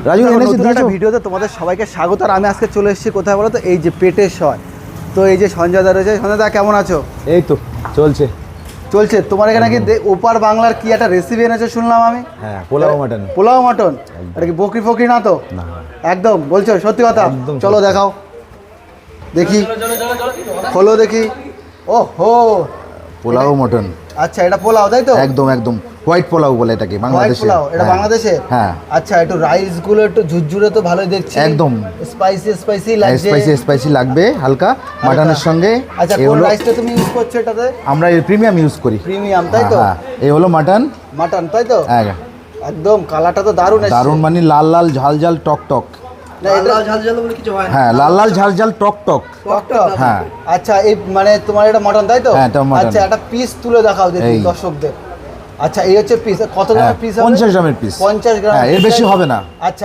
রাজু এনেছি নতুন একটা ভিডিওতে তোমাদের সবাইকে স্বাগত। আর আমি আজকে চলে এসেছি কোথায় বলো তো, এই যে পেটের শয়। তো এই যে সঞ্জয় দা রয়েছে, সঞ্জয় দা কেমন আছো? এই তো চলছে। তোমার এখানে কি ওপার বাংলার কি একটা রেসিপি এনেছো শুনলাম আমি? হ্যাঁ, পোলাও মাটন। পোলাও মাটন, এটা কি বকরি ফকরি না তো? না, একদম বলছো সত্যি কথা? একদম চলো সত্যি। দেখাও দেখি, খোলো দেখি। ও হো, পোলাও মটন। আচ্ছা এটা পোলাও তাই তো? একদম একদম হোয়াইট পোলাও বলে এটাকে হোয়াইট বাংলাদেশে। পোলাও, এটা হ্যাঁ, বাংলাদেশে? হ্যাঁ। আচ্ছা, একটু রাইস গুলো একটু ঝুরঝুরে তো ভালোই দেখছি। একদম। স্পাইসি লাগছে। স্পাইসি লাগবে হালকা মাটনের সঙ্গে। আচ্ছা, এই কোন হলো রাইসটা তুমি ইউজ করছো এটাতে? আমরা প্রিমিয়াম ইউজ করি। প্রিমিয়াম তাই তো? হ্যাঁ, এই হলো মাটন। মাটন তাই তো? হ্যাঁ, একদম কালারটা তো দারুণ এসেছে। দারুণ মানে লাল লাল ঝাল ঝাল টক টক। না, এটা হ্যাঁ, লাল লাল ঝাল ঝাল টক টক। টক। হ্যাঁ। আচ্ছা, এই মানে তোমার এটা মটন তাই তো? হ্যাঁ, এটা মটন। আচ্ছা, একটা পিস তুলে দেখাও দেখি এই। দর্শকদের। আচ্ছা, এই হচ্ছে পিস। কত হ্যাঁ, গ্রামের পিস হবে? 50 গ্রামের পিস। 50 গ্রাম। হ্যাঁ, এর বেশি হবে না। আচ্ছা,